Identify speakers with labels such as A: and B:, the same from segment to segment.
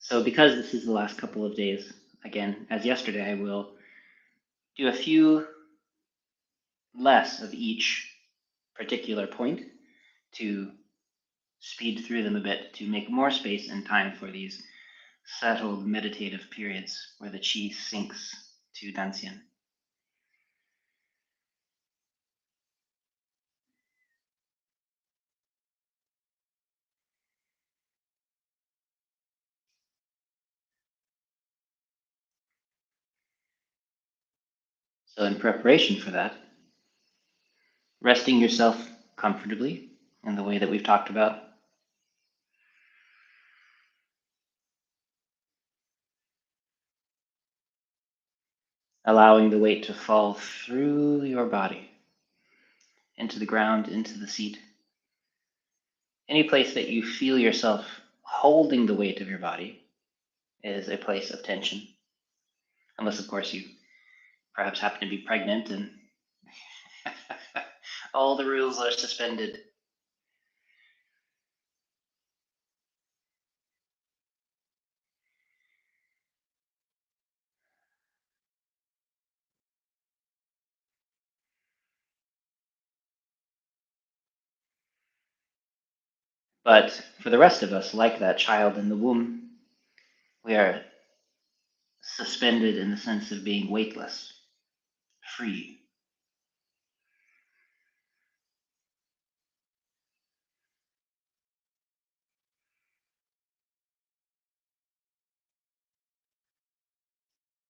A: So because this is the last couple of days, again, as yesterday, I will do a few less of each particular point to speed through them a bit, to make more space and time for these settled meditative periods where the qi sinks to danxian. So in preparation for that, resting yourself comfortably in the way that we've talked about. Allowing the weight to fall through your body, into the ground, into the seat. Any place that you feel yourself holding the weight of your body is a place of tension. Unless, of course, you perhaps happen to be pregnant and all the rules are suspended. But for the rest of us, like that child in the womb, we are suspended in the sense of being weightless, free.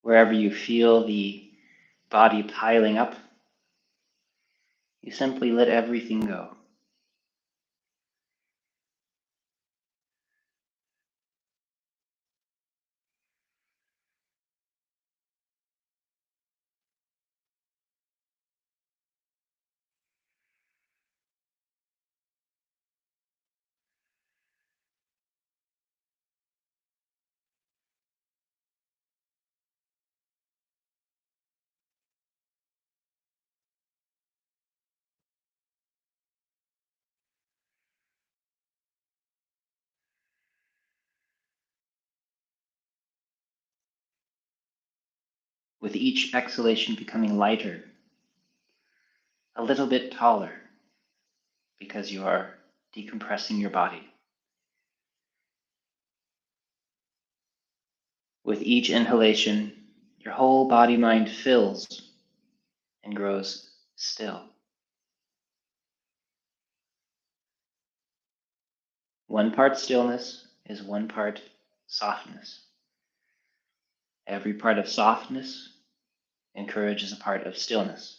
A: Wherever you feel the body piling up, you simply let everything go. With each exhalation becoming lighter, a little bit taller, because you are decompressing your body. With each inhalation, your whole body-mind fills and grows still. One part stillness is one part softness. Every part of softness encourages a part of stillness.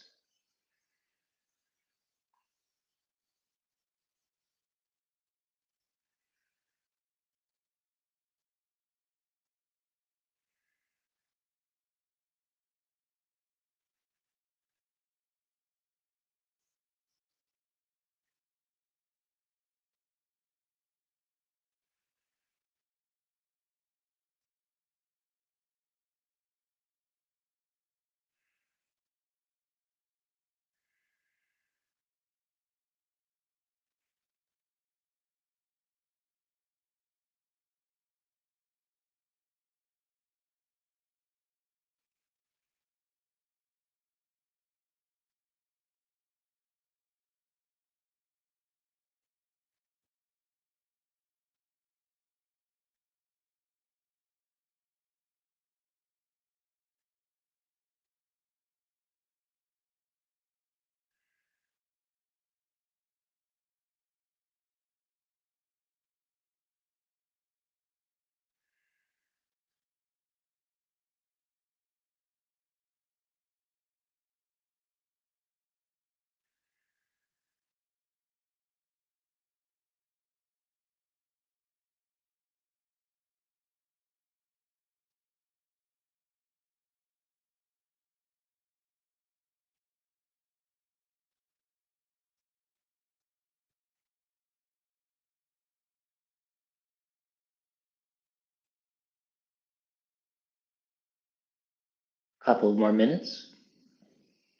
A: Couple more minutes,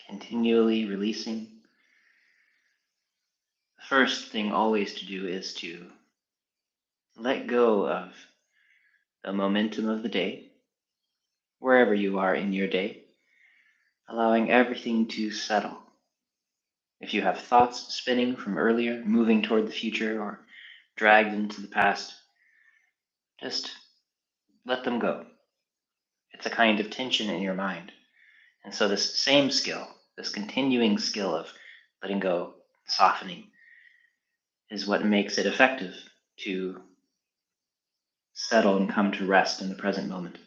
A: continually releasing. The first thing always to do is to let go of the momentum of the day, wherever you are in your day, allowing everything to settle. If you have thoughts spinning from earlier, moving toward the future, or dragged into the past, just let them go. It's a kind of tension in your mind. And so this same skill, this continuing skill of letting go, softening, is what makes it effective to settle and come to rest in the present moment.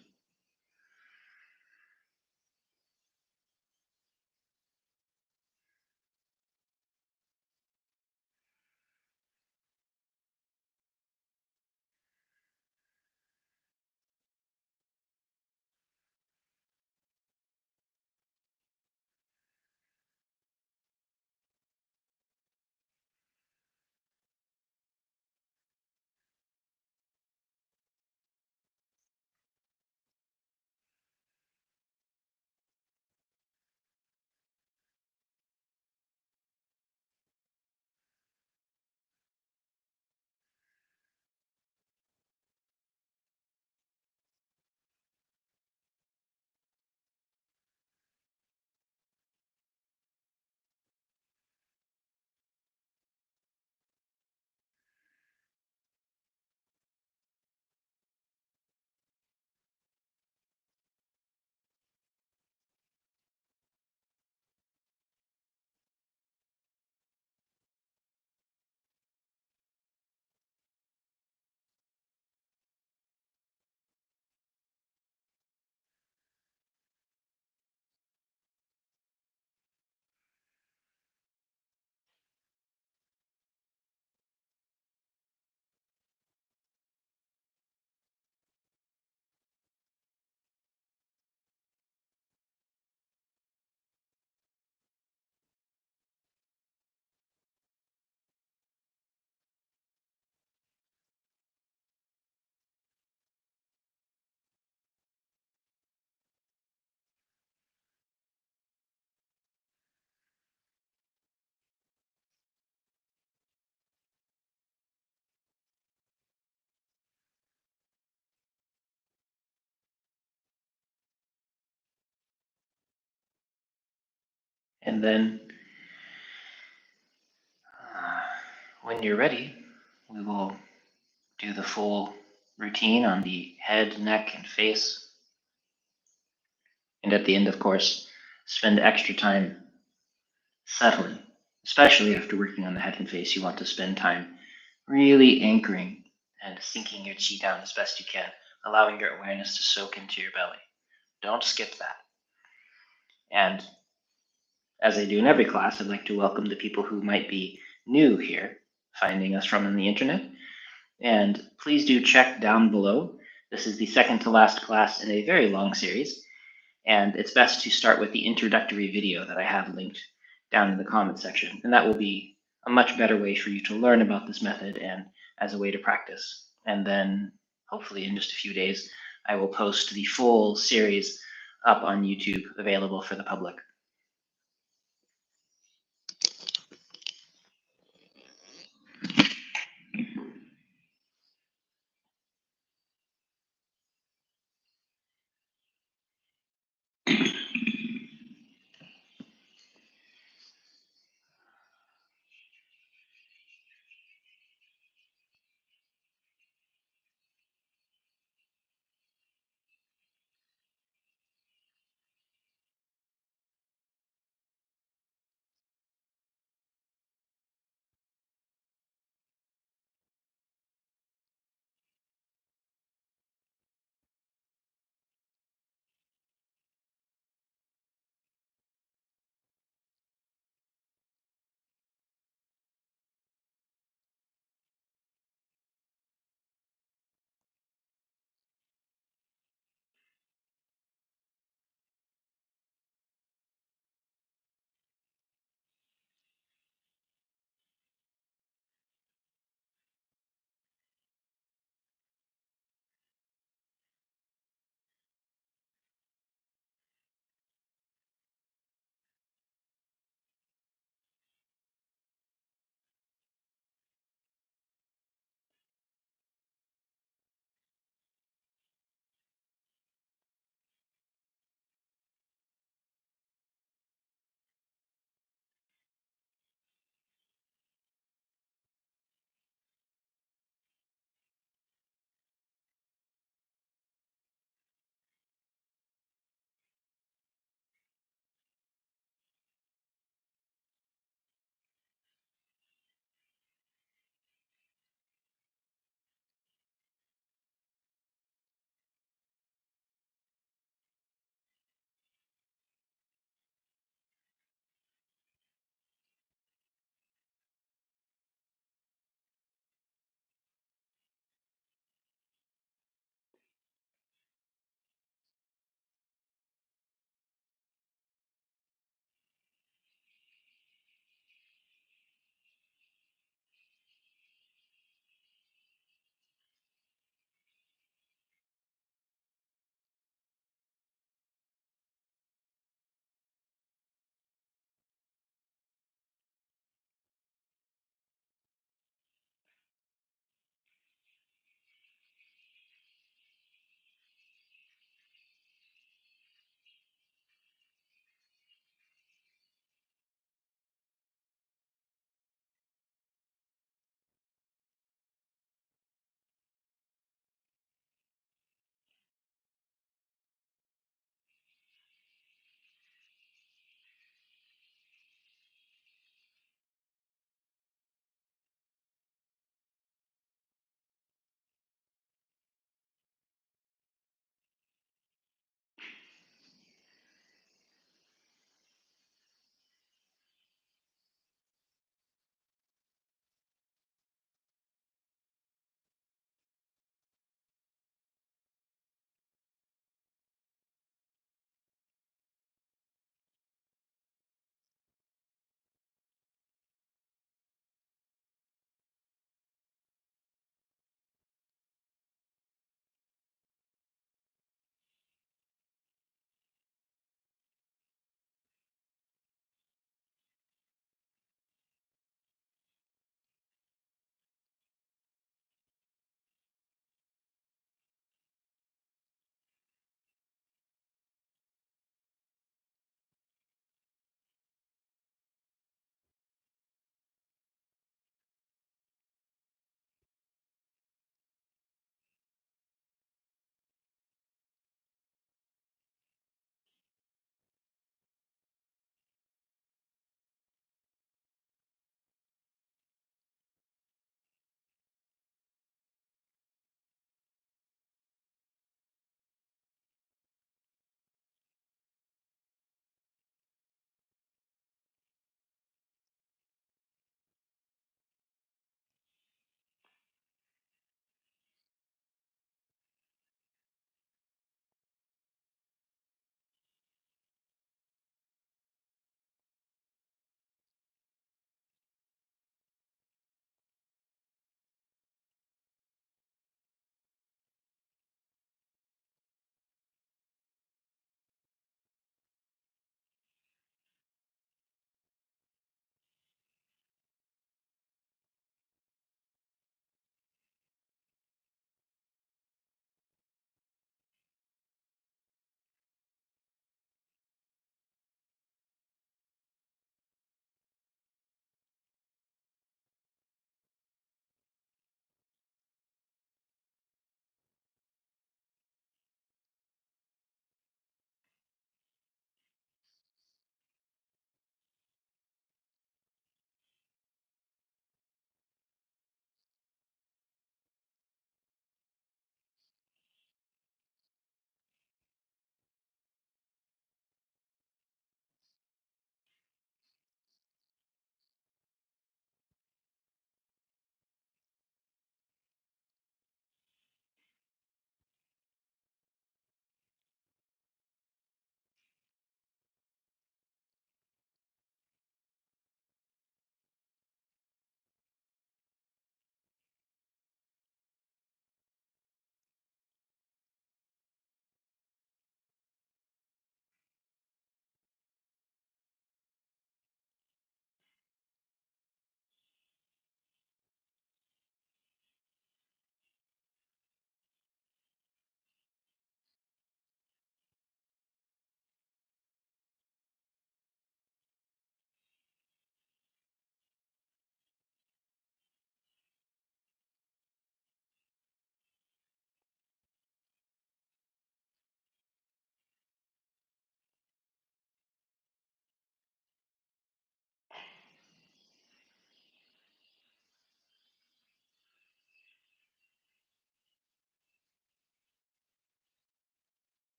A: And then when you're ready, we will do the full routine on the head, neck, and face. And at the end, of course, spend extra time settling, especially after working on the head and face. You want to spend time really anchoring and sinking your chi down as best you can, allowing your awareness to soak into your belly. Don't skip that. And as I do in every class, I'd like to welcome the people who might be new here, finding us from the internet. And please do check down below. This is the second to last class in a very long series, and it's best to start with the introductory video that I have linked down in the comment section, and that will be a much better way for you to learn about this method and as a way to practice. And then hopefully in just a few days, I will post the full series up on YouTube, available for the public.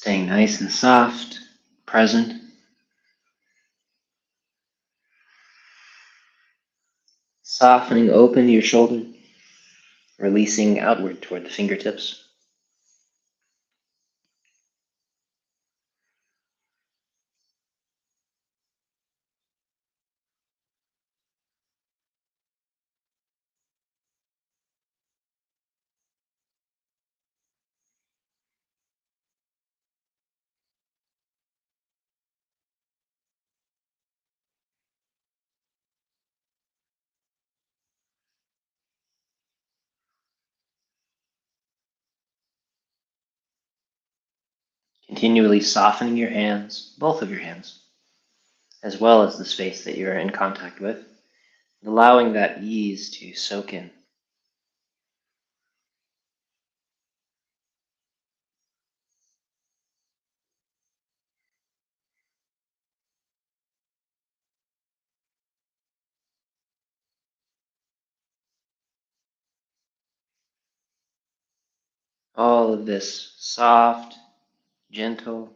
A: Staying nice and soft, present. Softening open your shoulder, releasing outward toward the fingertips. Continually softening your hands, both of your hands, as well as the space that you're in contact with, allowing that ease to soak in. All of this soft, gentle.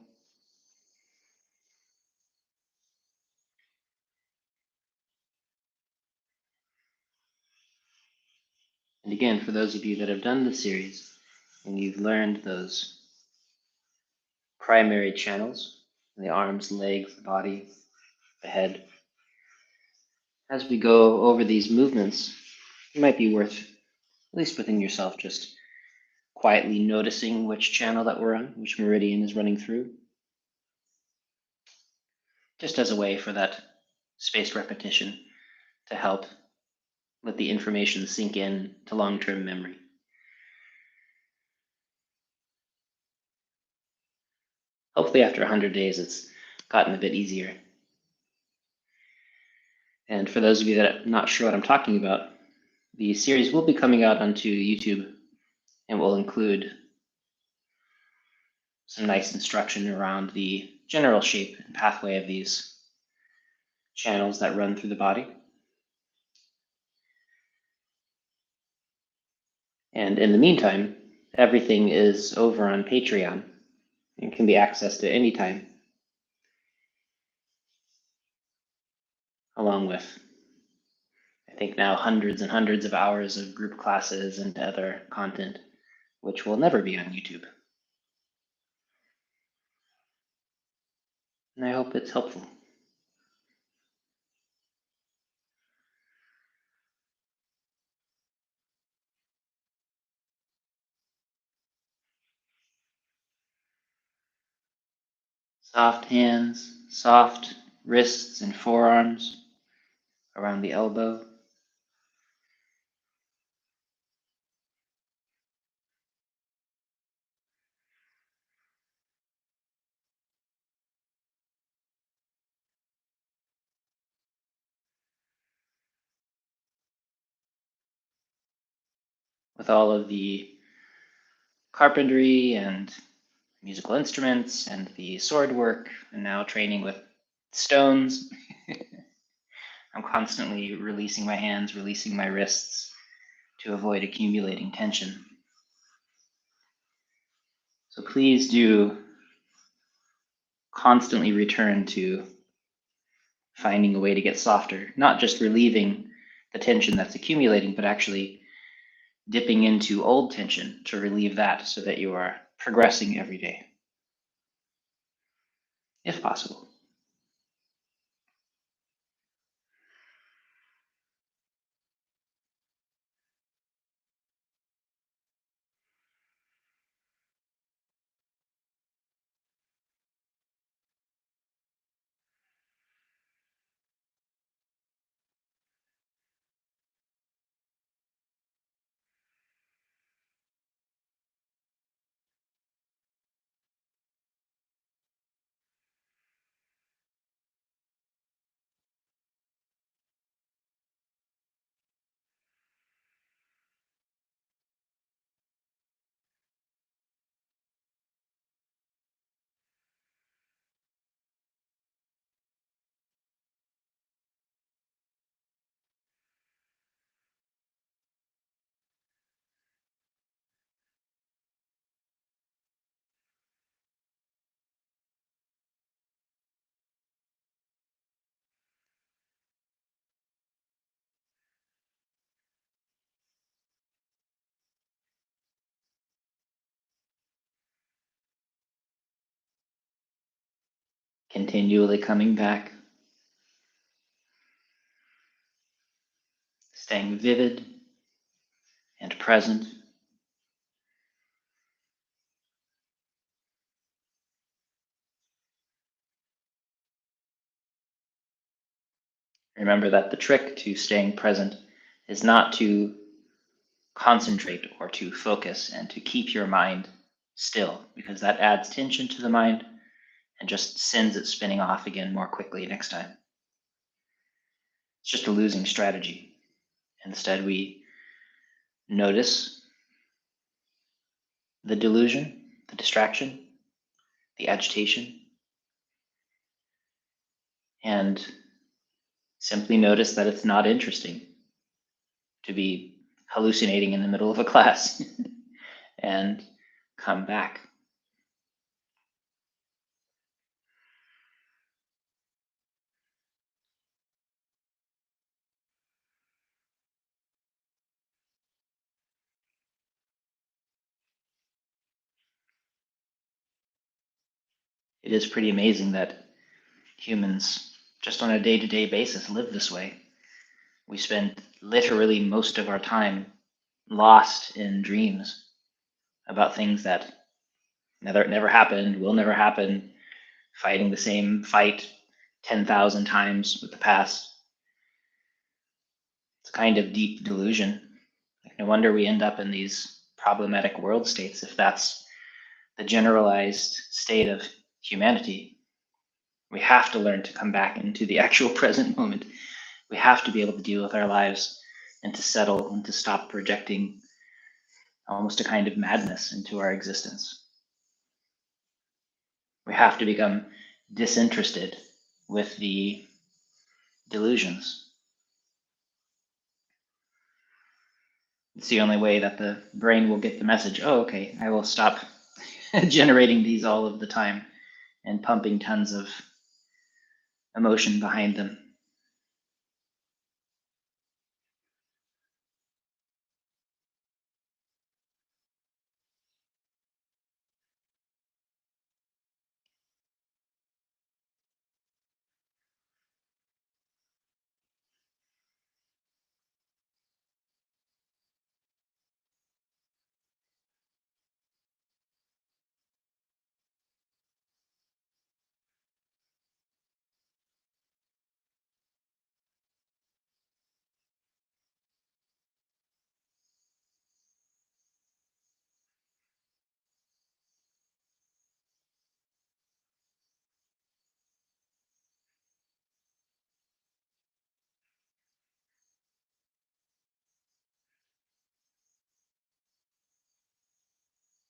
A: And again, for those of you that have done the series and you've learned those primary channels, the arms, legs, the body, the head, as we go over these movements, it might be worth, at least within yourself, just quietly noticing which channel that we're on, which meridian is running through, just as a way for that spaced repetition to help let the information sink in to long-term memory. Hopefully after 100 days, it's gotten a bit easier. And for those of you that are not sure what I'm talking about, the series will be coming out onto YouTube and will include some nice instruction around the general shape and pathway of these channels that run through the body. And in the meantime, everything is over on Patreon and can be accessed at any time, along with, I think now, hundreds and hundreds of hours of group classes and other content, which will never be on YouTube. And I hope it's helpful. Soft hands, soft wrists and forearms around the elbow. With all of the carpentry and musical instruments and the sword work, and now training with stones, I'm constantly releasing my hands, releasing my wrists to avoid accumulating tension. So please do constantly return to finding a way to get softer, not just relieving the tension that's accumulating, but actually dipping into old tension to relieve that so that you are progressing every day, if possible. Continually coming back, staying vivid and present. Remember that the trick to staying present is not to concentrate or to focus and to keep your mind still, because that adds tension to the mind and just sends it spinning off again more quickly next time. It's just a losing strategy. Instead, we notice the delusion, the distraction, the agitation, and simply notice that it's not interesting to be hallucinating in the middle of a class and come back. It is pretty amazing that humans, just on a day-to-day basis, live this way. We spend literally most of our time lost in dreams about things that never happened, will never happen, fighting the same fight 10,000 times with the past. It's a kind of deep delusion. No wonder we end up in these problematic world states if that's the generalized state of humanity. We have to learn to come back into the actual present moment. We have to be able to deal with our lives and to settle and to stop projecting almost a kind of madness into our existence. We have to become disinterested with the delusions. It's the only way that the brain will get the message, oh, okay, I will stop generating these all of the time and pumping tons of emotion behind them.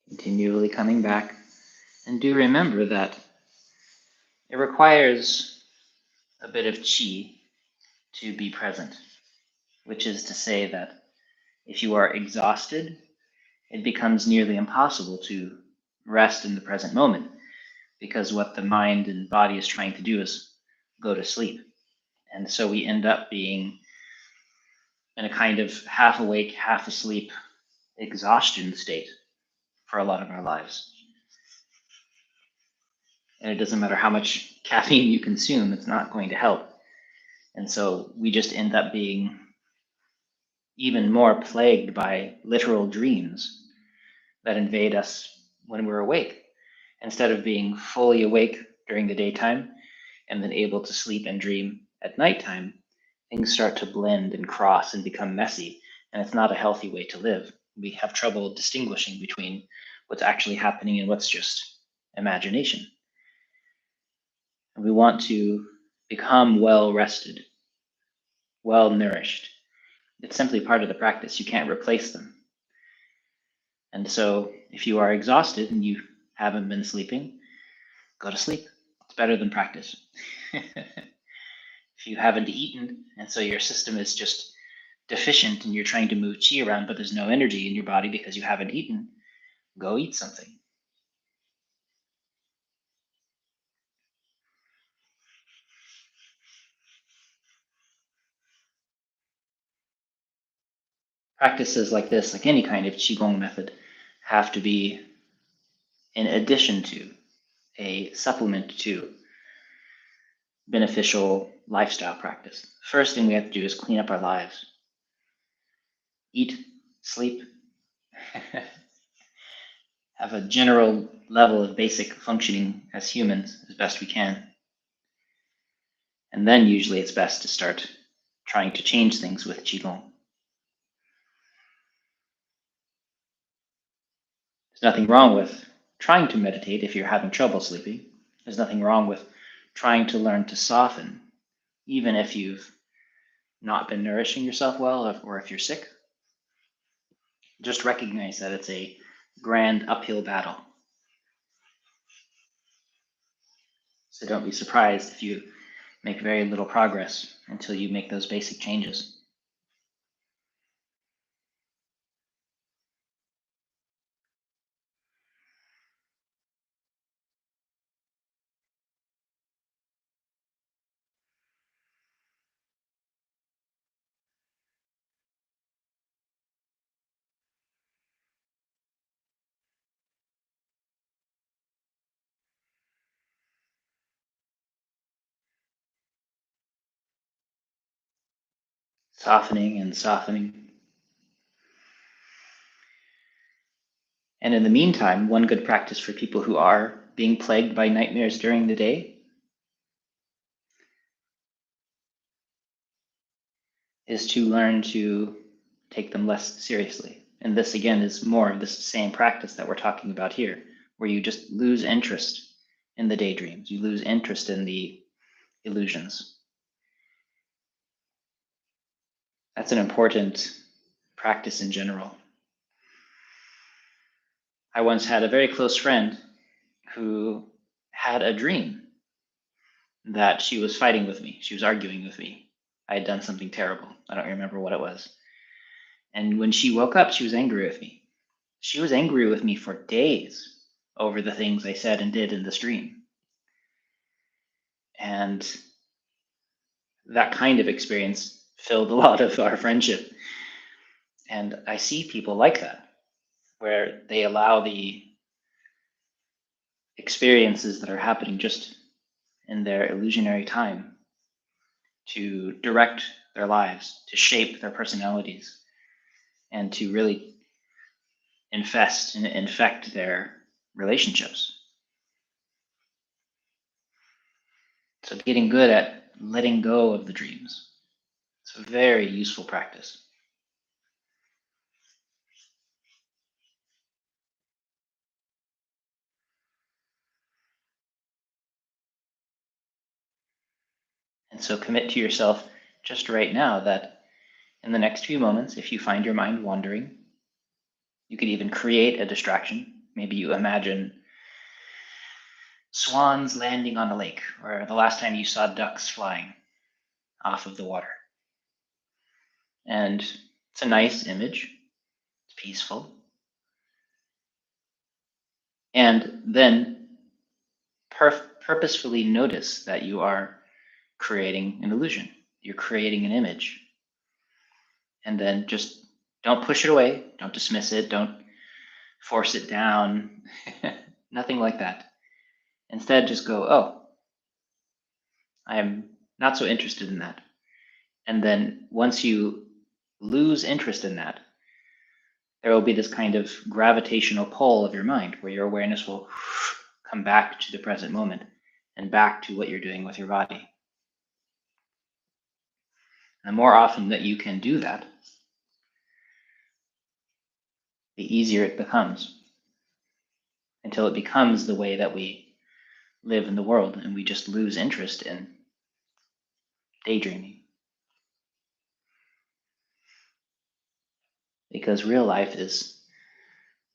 A: Continually coming back. And do remember that it requires a bit of qi to be present, which is to say that if you are exhausted, it becomes nearly impossible to rest in the present moment, because what the mind and body is trying to do is go to sleep. And so we end up being in a kind of half awake, half asleep exhaustion state for a lot of our lives. And it doesn't matter how much caffeine you consume, it's not going to help. And so we just end up being even more plagued by literal dreams that invade us when we're awake. Instead of being fully awake during the daytime and then able to sleep and dream at nighttime, things start to blend and cross and become messy. And it's not a healthy way to live. We have trouble distinguishing between what's actually happening and what's just imagination. And we want to become well rested, well nourished. It's simply part of the practice. You can't replace them. And so if you are exhausted and you haven't been sleeping, go to sleep. It's better than practice. If you haven't eaten, and so your system is just deficient and you're trying to move chi around, but there's no energy in your body because you haven't eaten, go eat something. Practices like this, like any kind of Qigong method, have to be in addition to, a supplement to, beneficial lifestyle practice. First thing we have to do is clean up our lives. Eat, sleep, have a general level of basic functioning as humans as best we can. And then usually it's best to start trying to change things with Qigong. There's nothing wrong with trying to meditate if you're having trouble sleeping. There's nothing wrong with trying to learn to soften, even if you've not been nourishing yourself well or if you're sick. Just recognize that it's a grand uphill battle. So don't be surprised if you make very little progress until you make those basic changes. Softening and softening. And in the meantime, one good practice for people who are being plagued by nightmares during the day is to learn to take them less seriously. And this, again, is more of this same practice that we're talking about here, where you just lose interest in the daydreams. You lose interest in the illusions. That's an important practice in general. I once had a very close friend who had a dream that she was fighting with me. She was arguing with me. I had done something terrible. I don't remember what it was. And when she woke up, she was angry with me. She was angry with me for days over the things I said and did in this dream. And that kind of experience filled a lot of our friendship. And I see people like that, where they allow the experiences that are happening just in their illusionary time to direct their lives, to shape their personalities, and to really infest and infect their relationships. So getting good at letting go of the dreams. It's a very useful practice. And so commit to yourself just right now that in the next few moments, if you find your mind wandering, you could even create a distraction. Maybe you imagine swans landing on a lake, or the last time you saw ducks flying off of the water. And it's a nice image. It's peaceful. And then purposefully notice that you are creating an illusion. You're creating an image. And then just don't push it away. Don't dismiss it. Don't force it down. Nothing like that. Instead, just go, oh, I am not so interested in that. And then once you lose interest in that, there will be this kind of gravitational pull of your mind where your awareness will come back to the present moment and back to what you're doing with your body. And the more often that you can do that, the easier it becomes, until it becomes the way that we live in the world and we just lose interest in daydreaming. Because real life is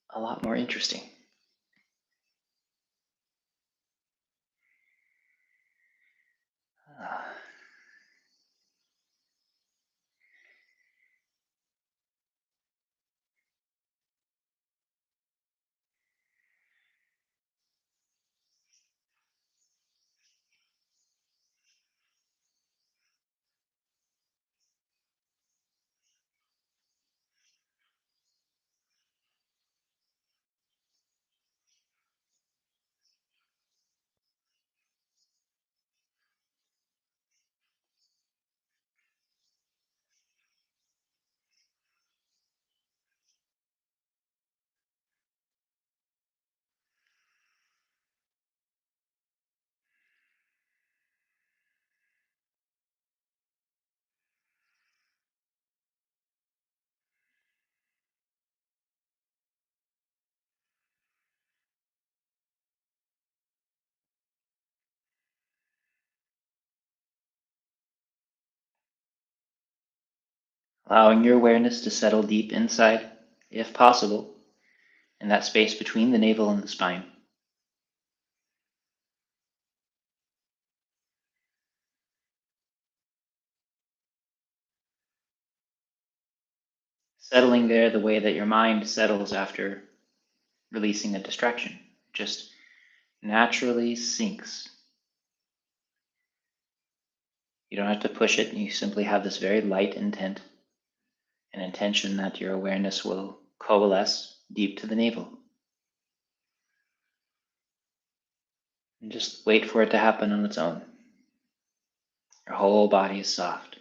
A: a lot more interesting. allowing your awareness to settle deep inside, if possible, in that space between the navel and the spine. Settling there the way that your mind settles after releasing a distraction. Just naturally sinks. You don't have to push it. You simply have this very light intent, an intention that your awareness will coalesce deep to the navel. And just wait for it to happen on its own. Your whole body is soft.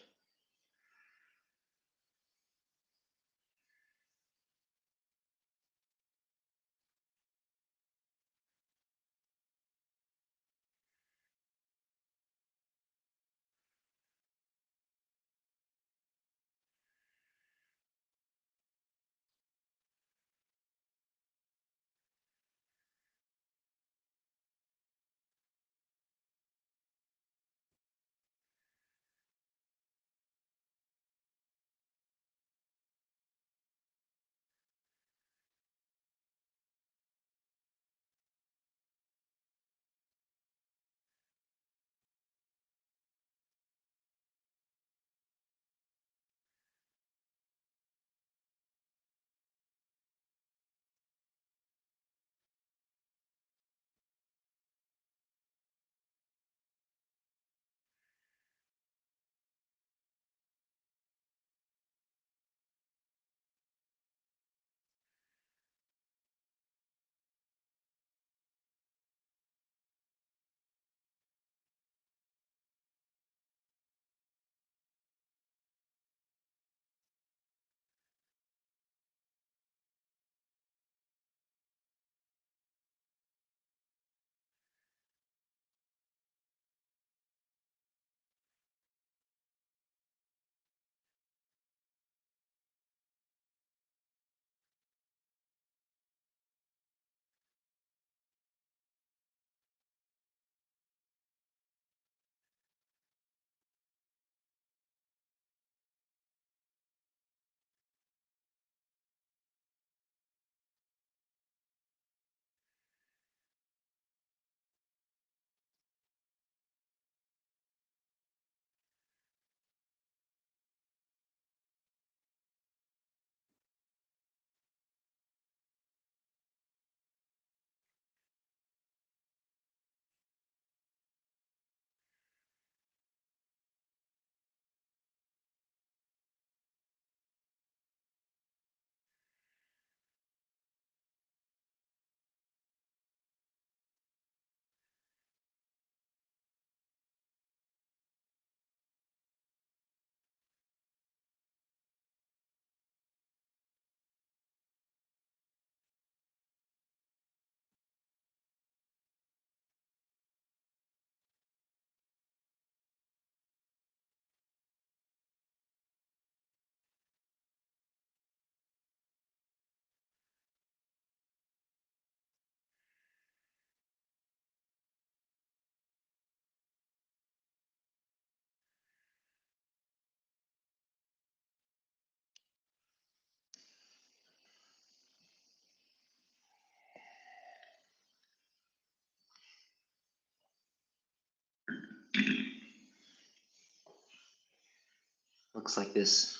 A: Looks like this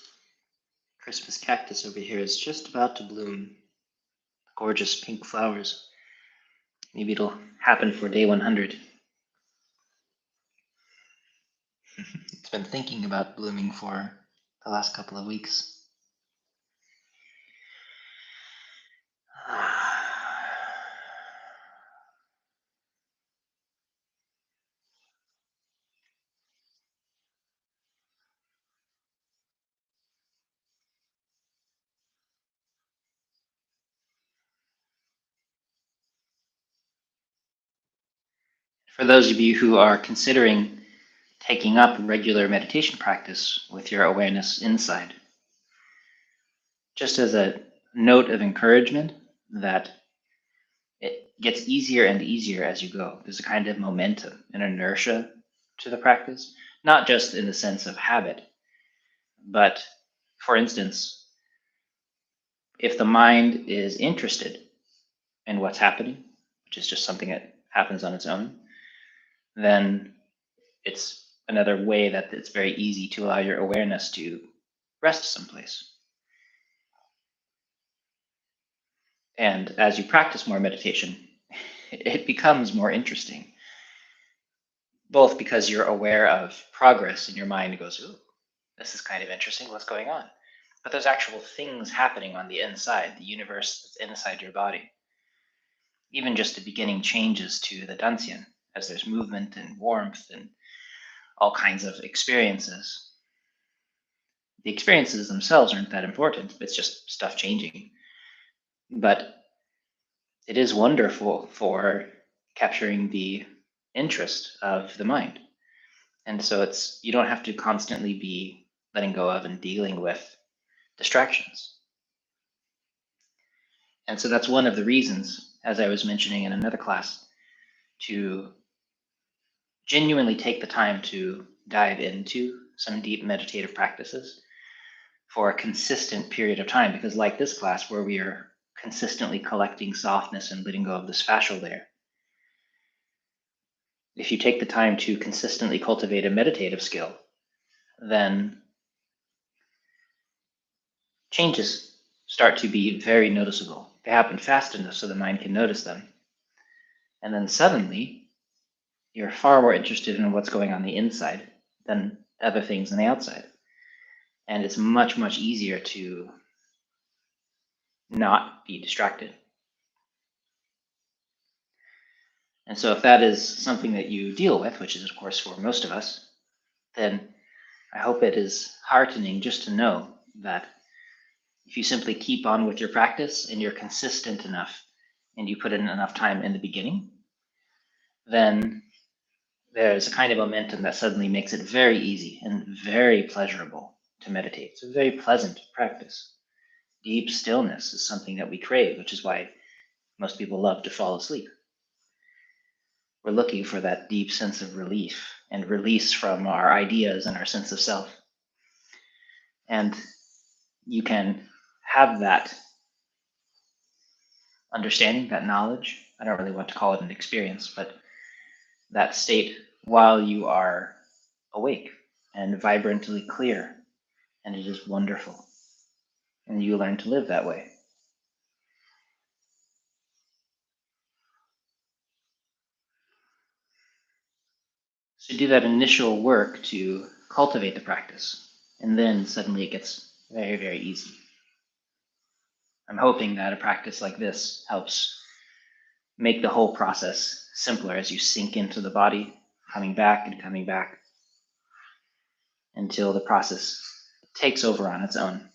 A: Christmas cactus over here is just about to bloom. Gorgeous pink flowers. Maybe it'll happen for day 100. It's been thinking about blooming for the last couple of weeks. For those of you who are considering taking up regular meditation practice with your awareness inside, just as a note of encouragement that it gets easier and easier as you go. There's a kind of momentum and inertia to the practice, not just in the sense of habit, but For instance, if the mind is interested in what's happening, which is just something that happens on its own, then it's another way that it's very easy to allow your awareness to rest someplace. And as you practice more meditation, it becomes more interesting, both because you're aware of progress and your mind goes, ooh, this is kind of interesting, what's going on? But there's actual things happening on the inside, the universe that's inside your body. Even just the beginning changes to the Dantian, as there's movement and warmth and all kinds of experiences. The experiences themselves aren't that important, it's just stuff changing. But it is wonderful for capturing the interest of the mind. And so you don't have to constantly be letting go of and dealing with distractions. And so that's one of the reasons, as I was mentioning in another class, to genuinely take the time to dive into some deep meditative practices for a consistent period of time. Because like this class, where we are consistently collecting softness and letting go of this fascial layer, if you take the time to consistently cultivate a meditative skill, then changes start to be very noticeable. They happen fast enough so the mind can notice them. And then suddenly, you're far more interested in what's going on the inside than other things on the outside. And it's much, much easier to not be distracted. And so if that is something that you deal with, which is of course for most of us, then I hope it is heartening just to know that if you simply keep on with your practice and you're consistent enough and you put in enough time in the beginning, then there's a kind of momentum that suddenly makes it very easy and very pleasurable to meditate. It's a very pleasant practice. Deep stillness is something that we crave, which is why most people love to fall asleep. We're looking for that deep sense of relief and release from our ideas and our sense of self. And you can have that understanding, that knowledge. I don't really want to call it an experience, but that state while you are awake and vibrantly clear. And it is wonderful. And you learn to live that way. So do that initial work to cultivate the practice, and then suddenly it gets very, very easy. I'm hoping that a practice like this helps make the whole process simpler as you sink into the body, coming back until the process takes over on its own.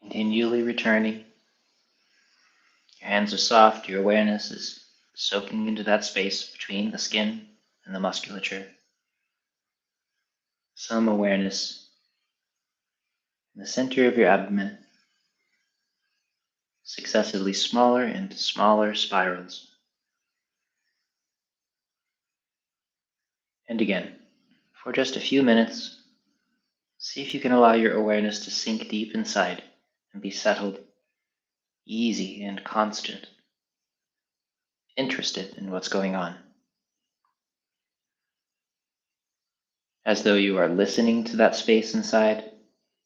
A: Continually returning. Your hands are soft, your awareness is soaking into that space between the skin and the musculature. Some awareness in the center of your abdomen, successively smaller and smaller spirals. And again, for just a few minutes, see if you can allow your awareness to sink deep inside and be settled, easy and constant, interested in what's going on. As though you are listening to that space inside,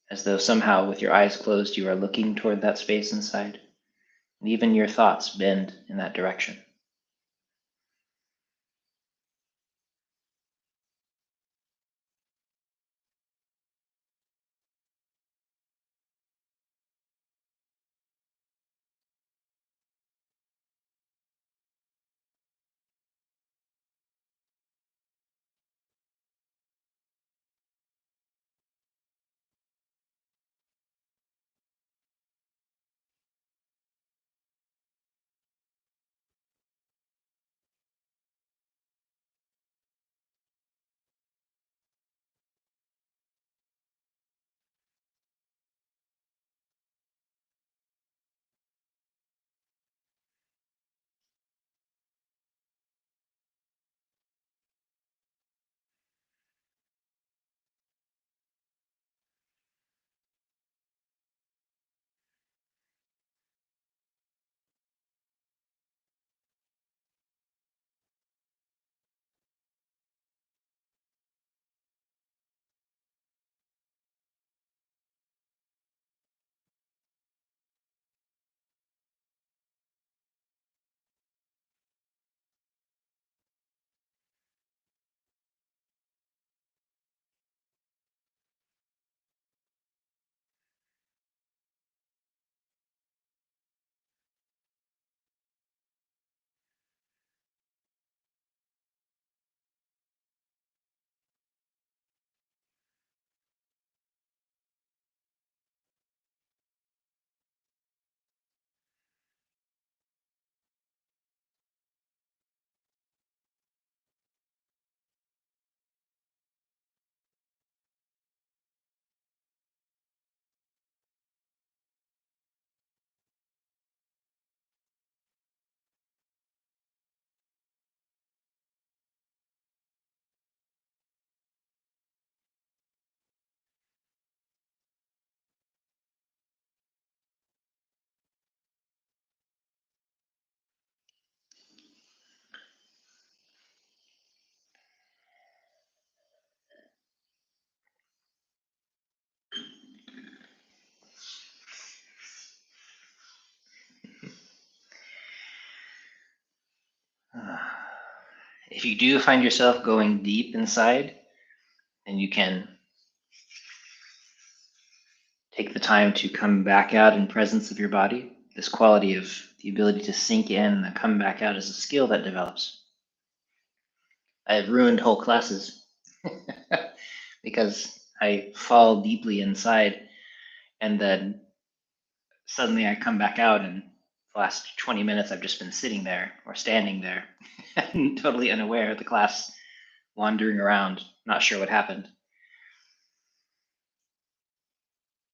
A: as though somehow with your eyes closed you are looking toward that space inside, and even your thoughts bend in that direction. If you do find yourself going deep inside, then you can take the time to come back out in presence of your body. This quality of the ability to sink in and then come back out is a skill that develops. I've ruined whole classes because I fall deeply inside and then suddenly I come back out, and the last 20 minutes I've just been sitting there or standing there totally unaware of the class, wandering around, not sure what happened.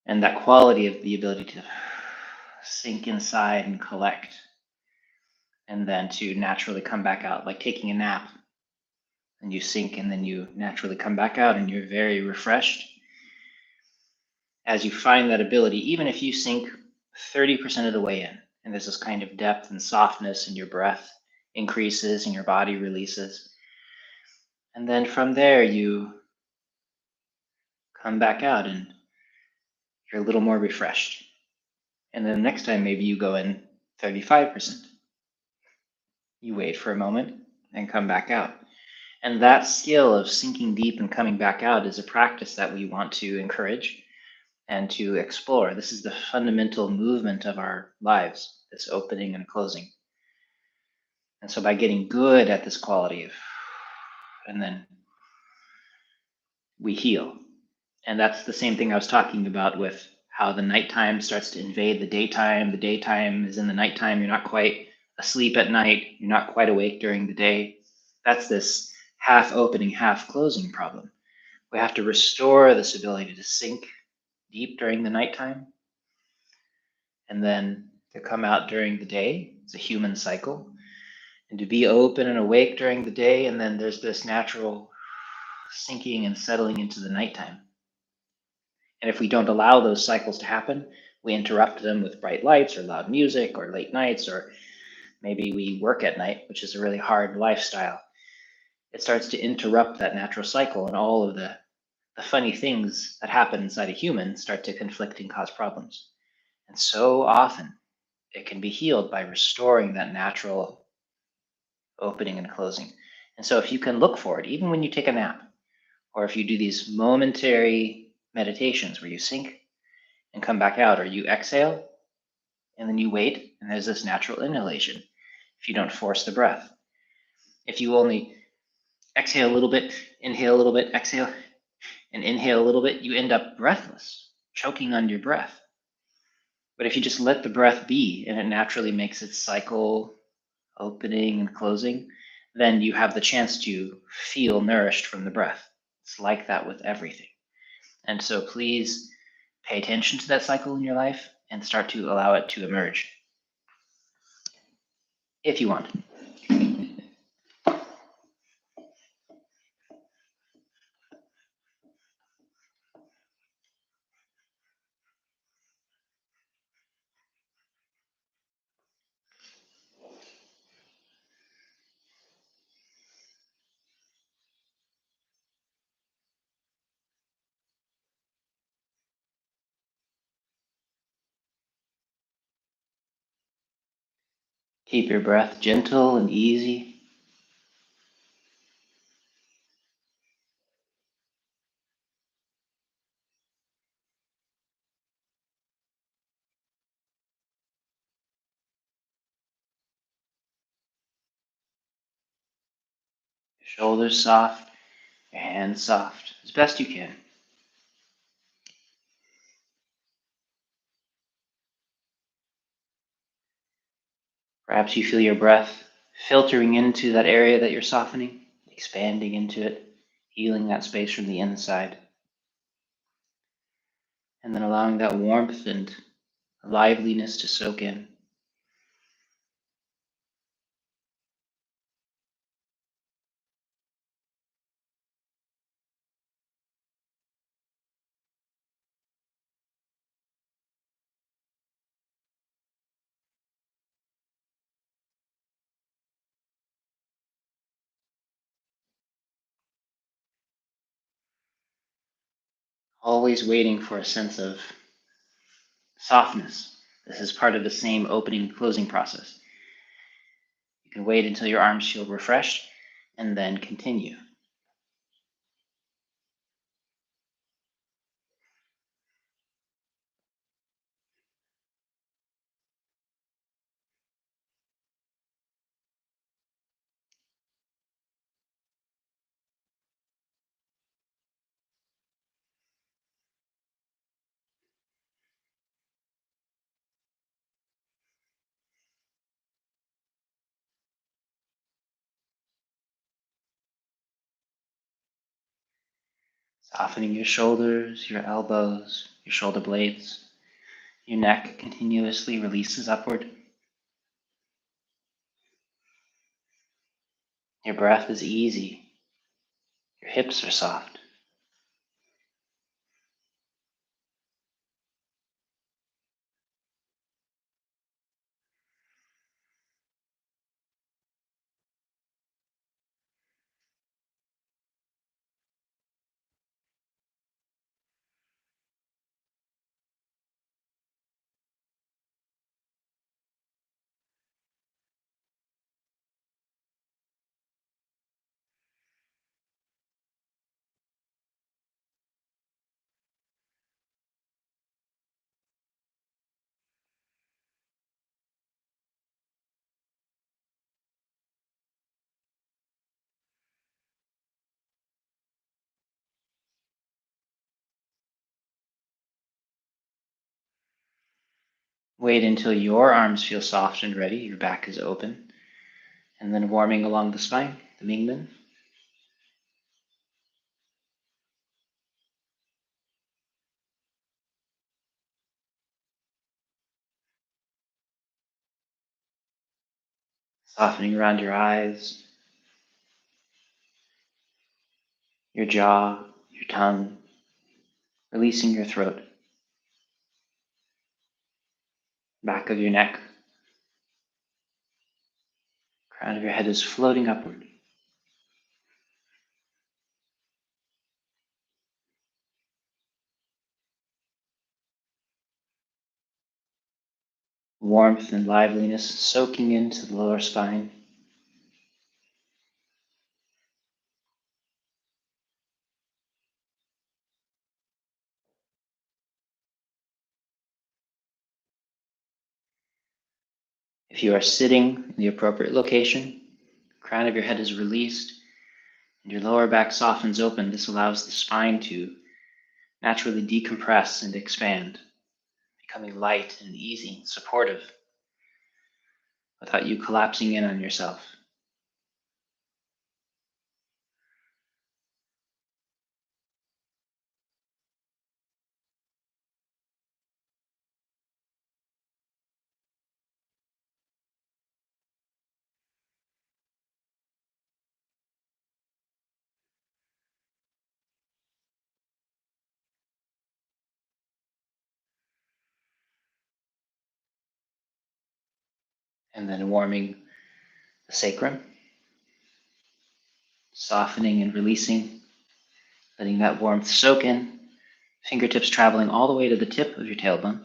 A: And that quality of the ability to sink inside and collect, and then to naturally come back out, like taking a nap, and you sink and then you naturally come back out and you're very refreshed. As you find that ability, even if you sink 30% of the way in, and there's this kind of depth and softness, and your breath increases and your body releases. And then from there, you come back out and you're a little more refreshed. And then the next time, maybe you go in 35%. You wait for a moment and come back out. And that skill of sinking deep and coming back out is a practice that we want to encourage and to explore. This is the fundamental movement of our lives, this opening and closing. And so by getting good at this quality of, and then we heal. And that's the same thing I was talking about with how the nighttime starts to invade the daytime is in the nighttime, you're not quite asleep at night, you're not quite awake during the day. That's this half opening, half closing problem. We have to restore this ability to sink deep during the nighttime and then to come out during the day. It's a human cycle. And to be open and awake during the day, and then there's this natural sinking and settling into the nighttime. And if we don't allow those cycles to happen, we interrupt them with bright lights or loud music or late nights, or maybe we work at night, which is a really hard lifestyle. It starts to interrupt that natural cycle, and all of the funny things that happen inside a human start to conflict and cause problems. And so often it can be healed by restoring that natural opening and closing. And so if you can look for it, even when you take a nap, or if you do these momentary meditations where you sink and come back out, or you exhale and then you wait, and there's this natural inhalation if you don't force the breath. If you only exhale a little bit, inhale a little bit, exhale, and inhale a little bit, you end up breathless, choking on your breath. But if you just let the breath be and it naturally makes its cycle opening and closing, then you have the chance to feel nourished from the breath. It's like that with everything. And so please pay attention to that cycle in your life and start to allow it to emerge, if you want. Keep your breath gentle and easy. Your shoulders soft, your hands soft, as best you can. Perhaps you feel your breath filtering into that area that you're softening, expanding into it, healing that space from the inside. And then allowing that warmth and liveliness to soak in. Always waiting for a sense of softness. This is part of the same opening closing process. You can wait until your arms feel refreshed and then continue. Softening your shoulders, your elbows, your shoulder blades. Your neck continuously releases upward. Your breath is easy. Your hips are soft. Wait until your arms feel soft and ready, your back is open, and then warming along the spine, the Mingmen. Softening around your eyes, your jaw, your tongue, releasing your throat, back of your neck. Crown of your head is floating upward. Warmth and liveliness soaking into the lower spine. If you are sitting in the appropriate location, the crown of your head is released and your lower back softens open. This allows the spine to naturally decompress and expand, becoming light and easy, supportive, without you collapsing in on yourself. And then warming the sacrum, softening and releasing, letting that warmth soak in, fingertips traveling all the way to the tip of your tailbone.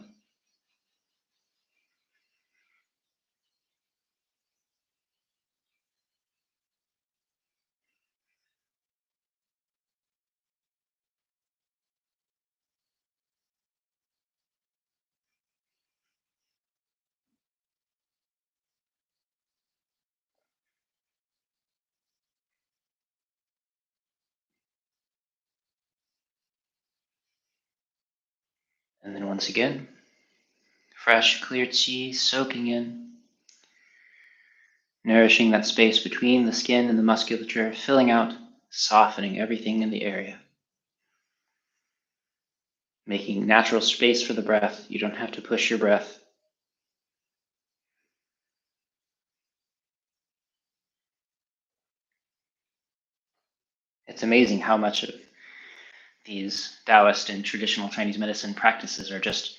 A: And then once again, fresh, clear qi soaking in, nourishing that space between the skin and the musculature, filling out, softening everything in the area. Making natural space for the breath. You don't have to push your breath. It's amazing how much of these Taoist and traditional Chinese medicine practices are just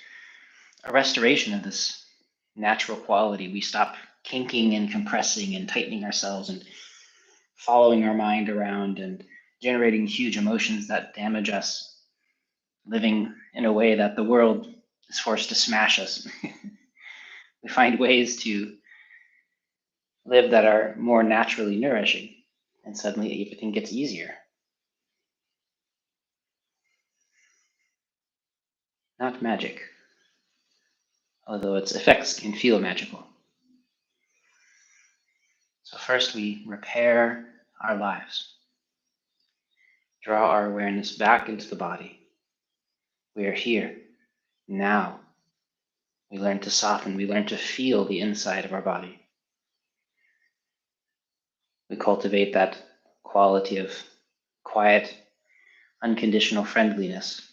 A: a restoration of this natural quality. We stop kinking and compressing and tightening ourselves and following our mind around and generating huge emotions that damage us, living in a way that the world is forced to smash us. We find ways to live that are more naturally nourishing, and suddenly everything gets easier. Not magic, although its effects can feel magical. So first we repair our lives. Draw our awareness back into the body. We are here, now. We learn to soften, we learn to feel the inside of our body. We cultivate that quality of quiet, unconditional friendliness,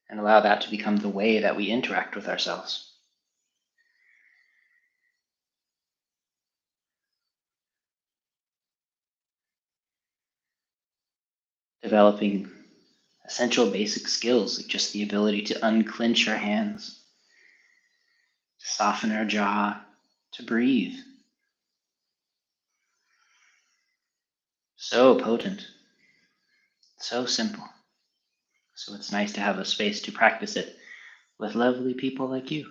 A: and allow that to become the way that we interact with ourselves. Developing essential basic skills, like just the ability to unclench our hands, to soften our jaw, to breathe. So potent, so simple. So it's nice to have a space to practice it with lovely people like you.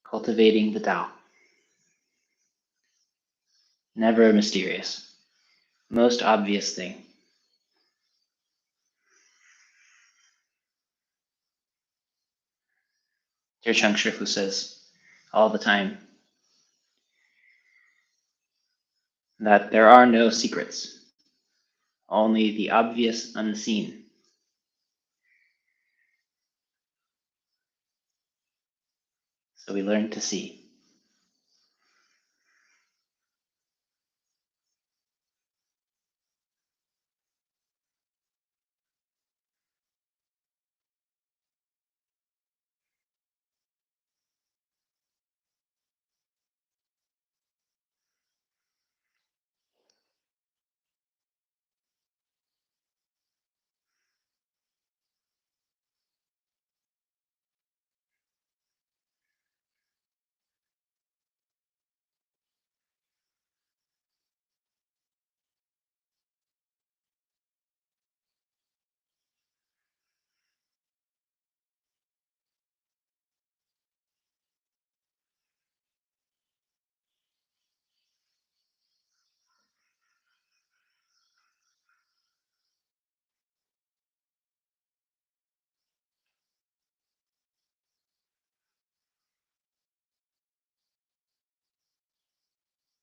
A: Cultivating the Tao. Never mysterious. Most obvious thing. ZhiCheng Shifu says all the time that there are no secrets, only the obvious unseen. So we learn to see.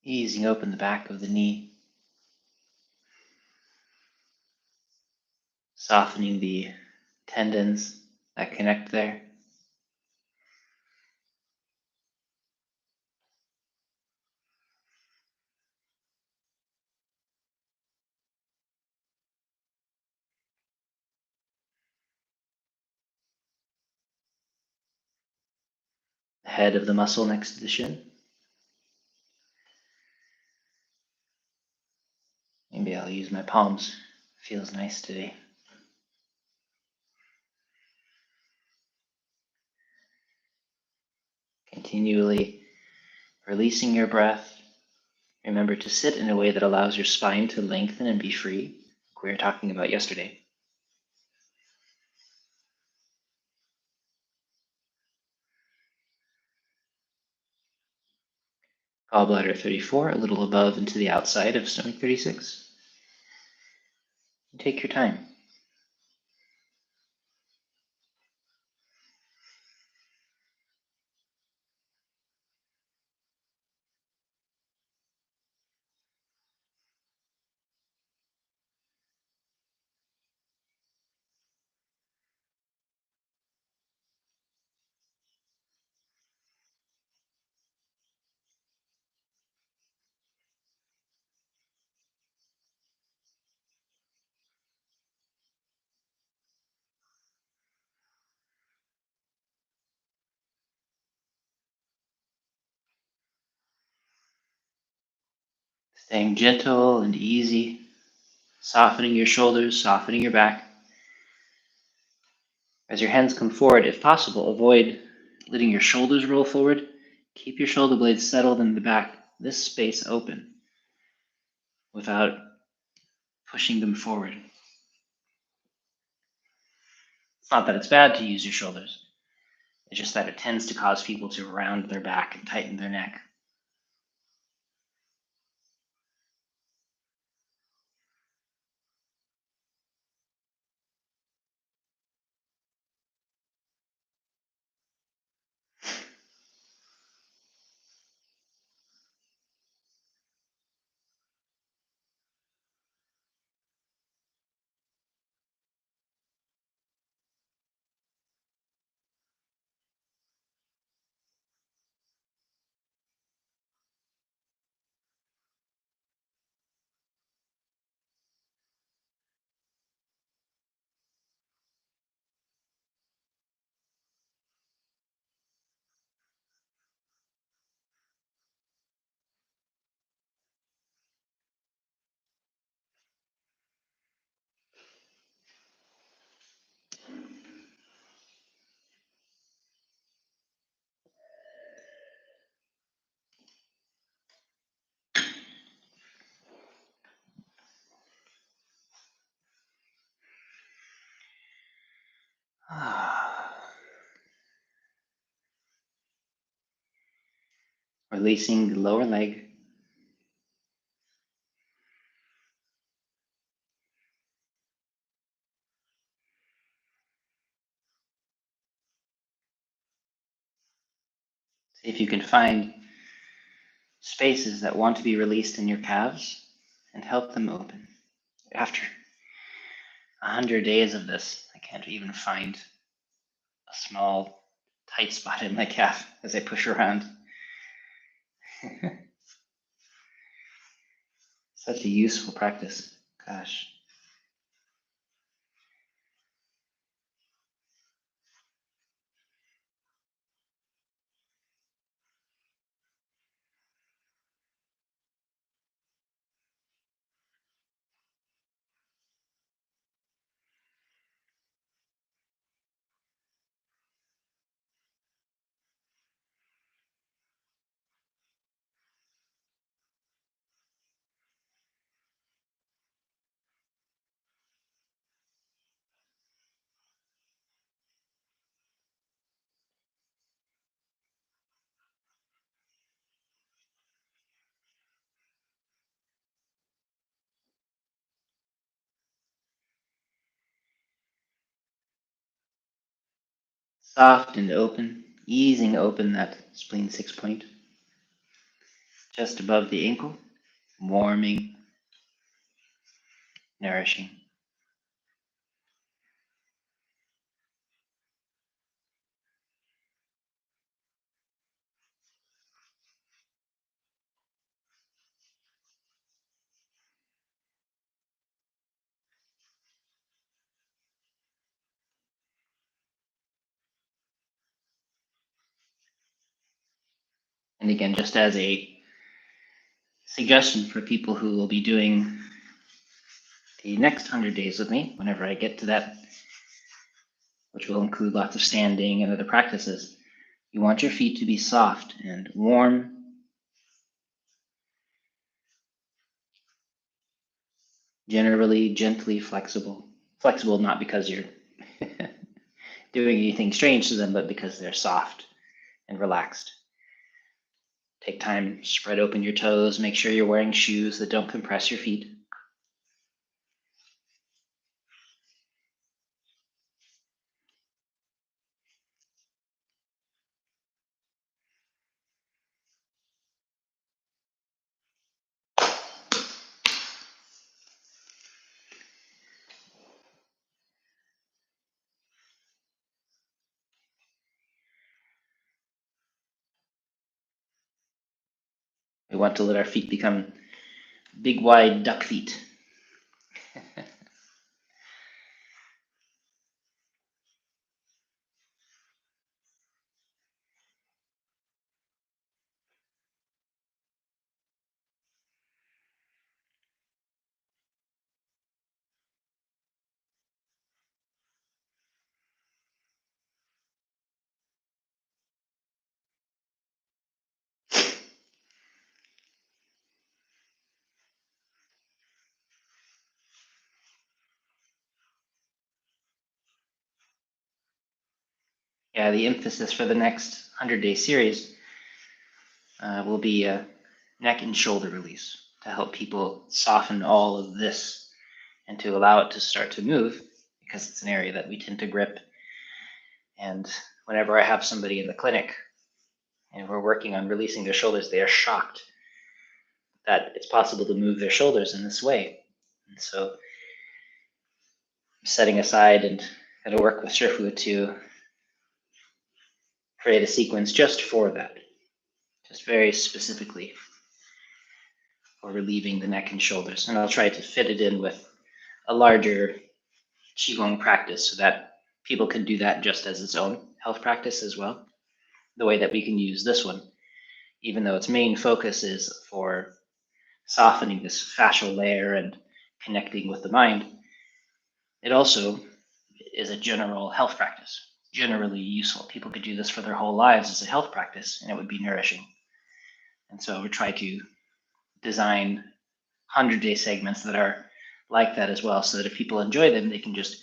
A: Easing open the back of the knee, softening the tendons that connect there. The head of the muscle next to the shin. Maybe I'll use my palms. Feels nice today. Continually releasing your breath. Remember to sit in a way that allows your spine to lengthen and be free, like we were talking about yesterday. Gallbladder 34, a little above and to the outside of stomach 36. And take your time. Staying gentle and easy, softening your shoulders, softening your back. As your hands come forward, if possible, avoid letting your shoulders roll forward. Keep your shoulder blades settled in the back, this space open, without pushing them forward. It's not that it's bad to use your shoulders. It's just that it tends to cause people to round their back and tighten their neck. Releasing the lower leg. See if you can find spaces that want to be released in your calves and help them open. After 100 days of this, I can't even find a small tight spot in my calf as I push around. Such a useful practice. Gosh. Soft and open, easing open that spleen 6 point, just above the ankle, warming, nourishing. And again, just as a suggestion for people who will be doing the next 100 days with me, whenever I get to that, which will include lots of standing and other practices, you want your feet to be soft and warm, generally gently flexible. Flexible not because you're doing anything strange to them, but because they're soft and relaxed. Take time, spread open your toes, make sure you're wearing shoes that don't compress your feet. We want to let our feet become big, wide duck feet. Yeah, the emphasis for the next 100-day series will be neck and shoulder release to help people soften all of this and to allow it to start to move, because it's an area that we tend to grip. And whenever I have somebody in the clinic and we're working on releasing their shoulders, they are shocked that it's possible to move their shoulders in this way. And so setting aside and going to work with Shifu to create a sequence just for that, just very specifically for relieving the neck and shoulders. And I'll try to fit it in with a larger Qigong practice so that people can do that just as its own health practice as well. The way that we can use this one, even though its main focus is for softening this fascial layer and connecting with the mind, it also is a general health practice, generally useful. People could do this for their whole lives as a health practice, and it would be nourishing. And so we try to design 100-day segments that are like that as well, so that if people enjoy them, they can just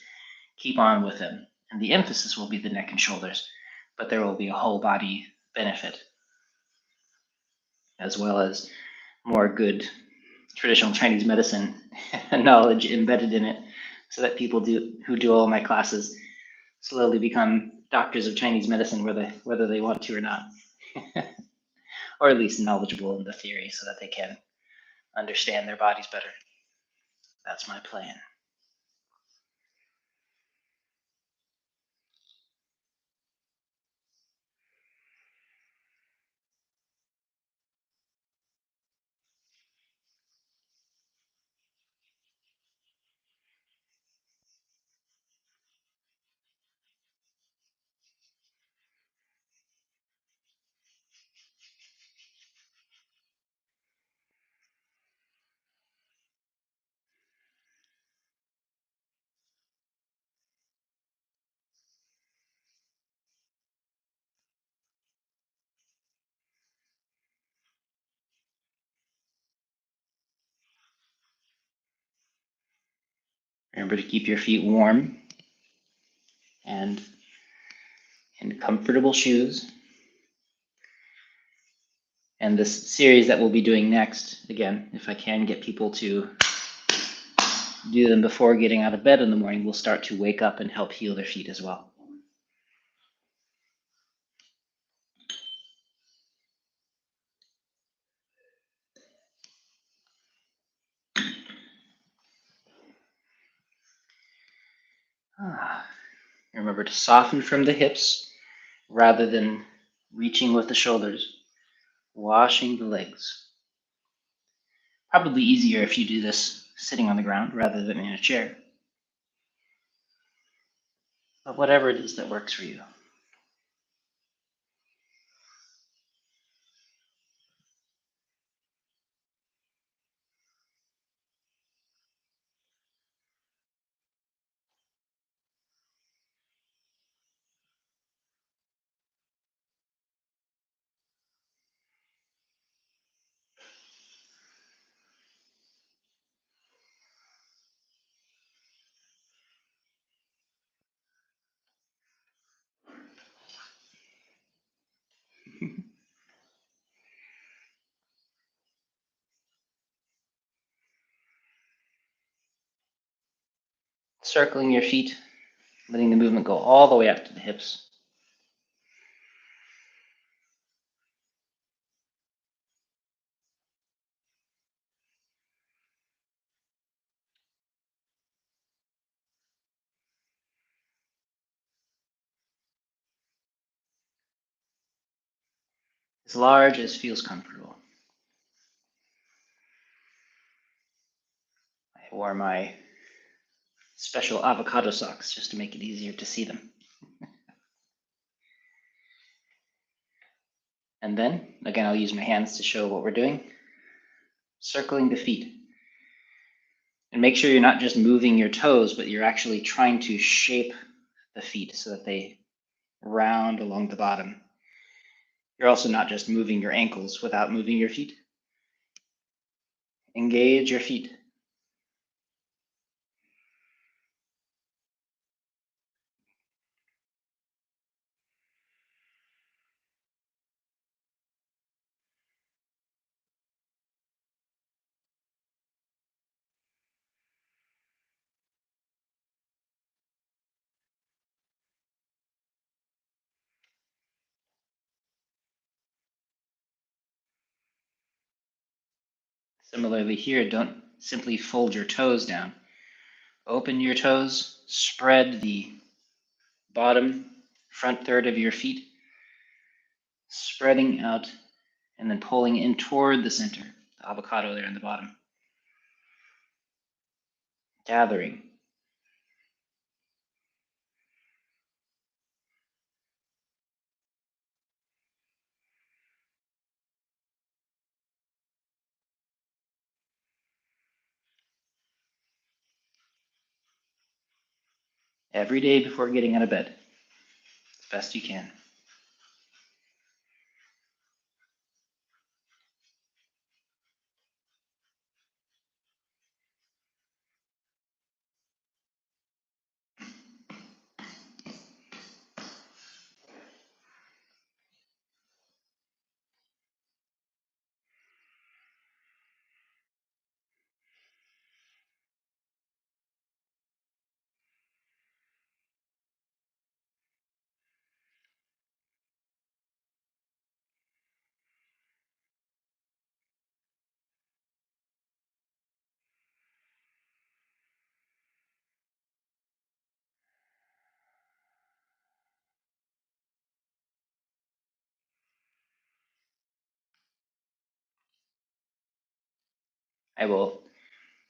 A: keep on with them. And the emphasis will be the neck and shoulders, but there will be a whole body benefit, as well as more good traditional Chinese medicine knowledge embedded in it, so that people who do all my classes slowly become doctors of Chinese medicine, whether they want to or not, or at least knowledgeable in the theory, so that they can understand their bodies better. That's my plan. Remember to keep your feet warm and in comfortable shoes. And this series that we'll be doing next, again, if I can get people to do them before getting out of bed in the morning, will start to wake up and help heal their feet as well. Remember to soften from the hips rather than reaching with the shoulders, washing the legs. Probably easier if you do this sitting on the ground rather than in a chair. But whatever it is that works for you. Circling your feet, letting the movement go all the way up to the hips. As large as feels comfortable. I wore my special avocado socks just to make it easier to see them. And then, again, I'll use my hands to show what we're doing. Circling the feet. And make sure you're not just moving your toes, but you're actually trying to shape the feet so that they round along the bottom. You're also not just moving your ankles without moving your feet. Engage your feet. Similarly here, don't simply fold your toes down. Open your toes, spread the bottom front third of your feet, spreading out and then pulling in toward the center, the avocado there in the bottom. Gathering. Every day before getting out of bed, as best you can. I will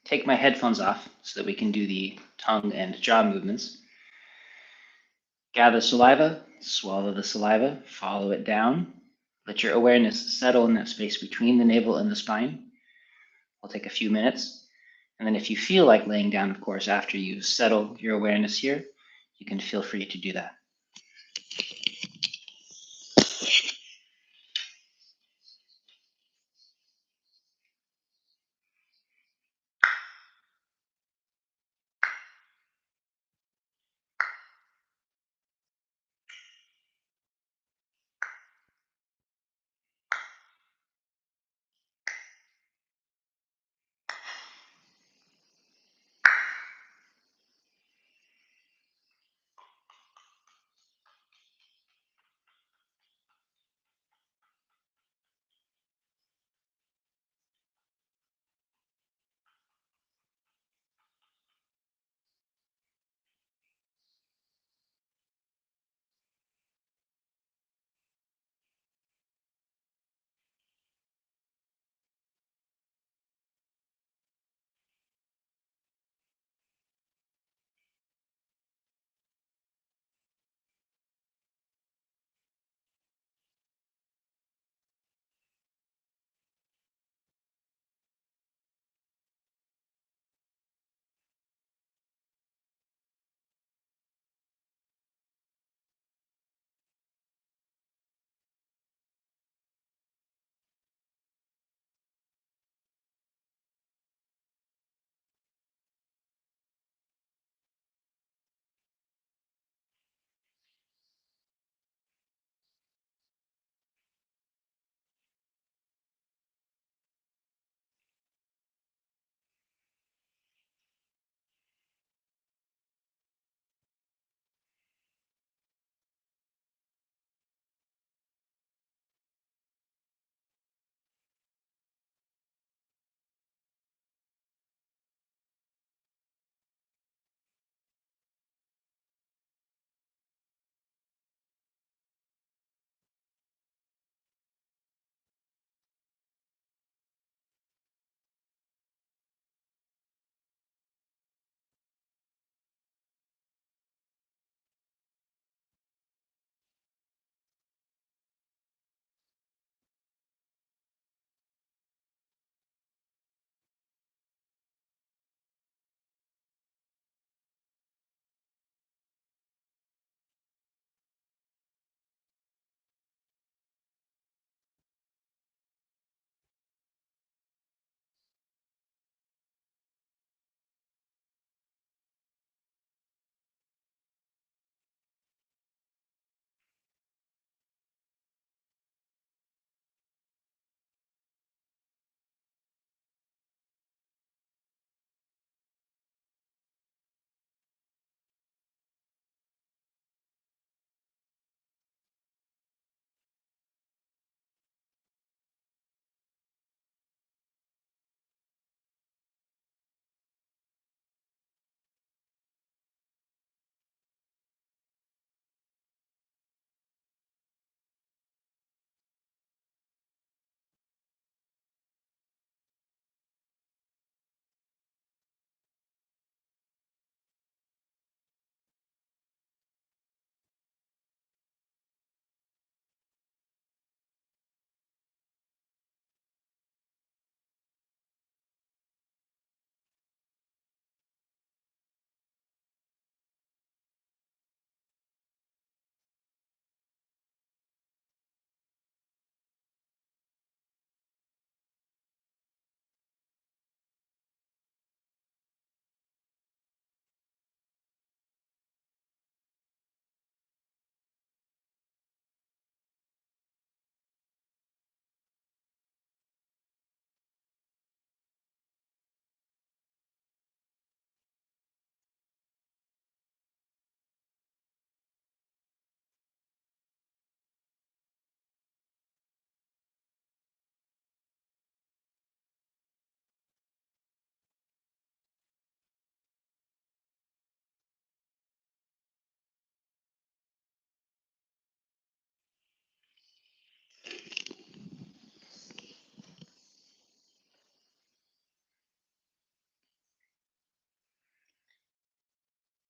A: take my headphones off so that we can do the tongue and jaw movements. Gather saliva, swallow the saliva, follow it down. Let your awareness settle in that space between the navel and the spine. We'll take a few minutes. And then if you feel like laying down, of course, after you've settled your awareness here, you can feel free to do that.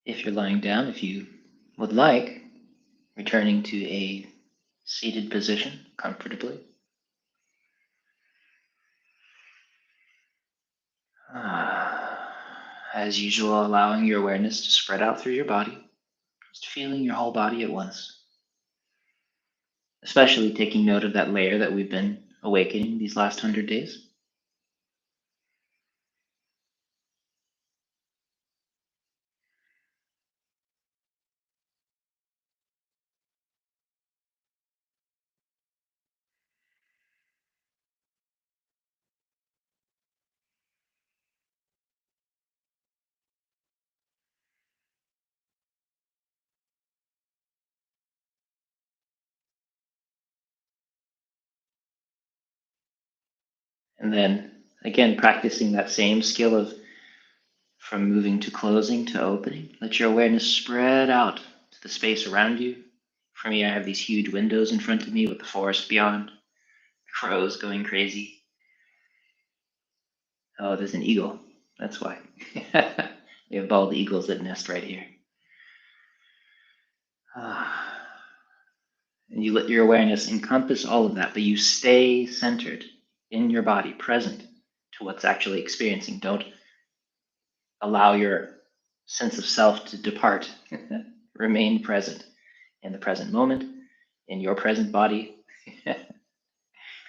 A: If you're lying down, if you would like, returning to a seated position comfortably. As usual, allowing your awareness to spread out through your body, just feeling your whole body at once. Especially taking note of that layer that we've been awakening these last 100 days. And then, again, practicing that same skill of from moving to closing to opening. Let your awareness spread out to the space around you. For me, I have these huge windows in front of me with the forest beyond, crows going crazy. Oh, there's an eagle. That's why. We have bald eagles that nest right here. And you let your awareness encompass all of that, but you stay centered in your body, present to what's actually experiencing. Don't allow your sense of self to depart. Remain present in the present moment, in your present body,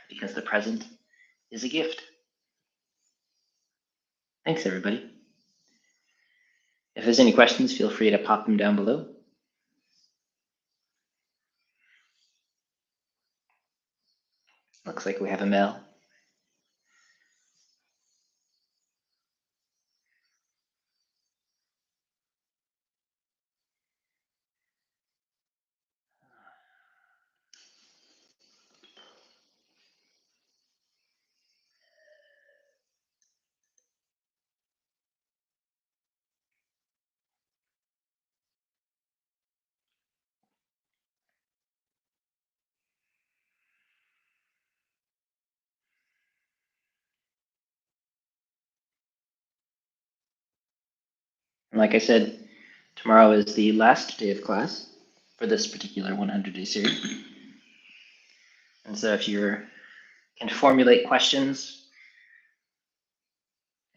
A: because the present is a gift. Thanks, everybody. If there's any questions, feel free to pop them down below. Looks like we have a Mel. And like I said, tomorrow is the last day of class for this particular 100-day series. And so if you can formulate questions,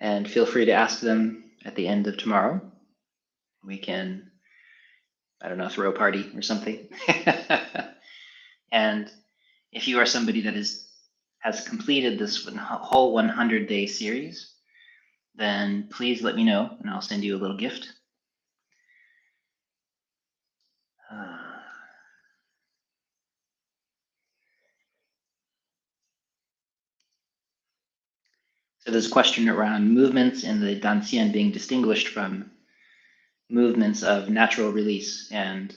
A: and feel free to ask them at the end of tomorrow. We can, I don't know, throw a party or something. And if you are somebody that has completed this whole 100-day series, then please let me know and I'll send you a little gift. So there's a question around movements in the Dantian being distinguished from movements of natural release, and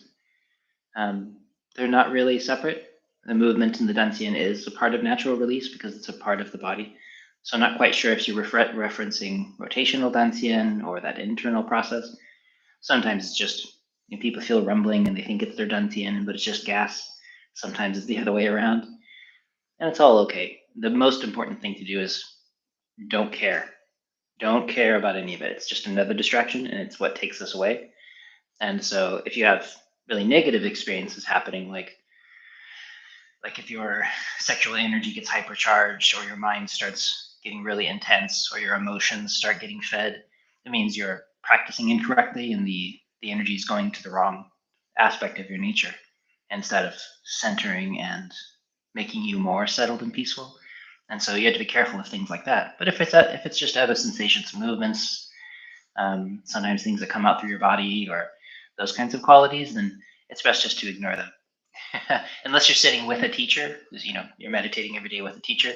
A: they're not really separate. The movement in the Dantian is a part of natural release because it's a part of the body. So I'm not quite sure if you're referencing rotational Dantian or that internal process. Sometimes it's just, people feel rumbling and they think it's their Dantian, but it's just gas. Sometimes it's the other way around. And it's all okay. The most important thing to do is don't care. Don't care about any of it. It's just another distraction and it's what takes us away. And so if you have really negative experiences happening, like if your sexual energy gets hypercharged or your mind starts getting really intense or your emotions start getting fed, it means you're practicing incorrectly and the energy is going to the wrong aspect of your nature instead of centering and making you more settled and peaceful. And so you have to be careful of things like that. But if it's just other sensations, movements, sometimes things that come out through your body or those kinds of qualities, then it's best just to ignore them. Unless you're sitting with a teacher, because you're meditating every day with a teacher,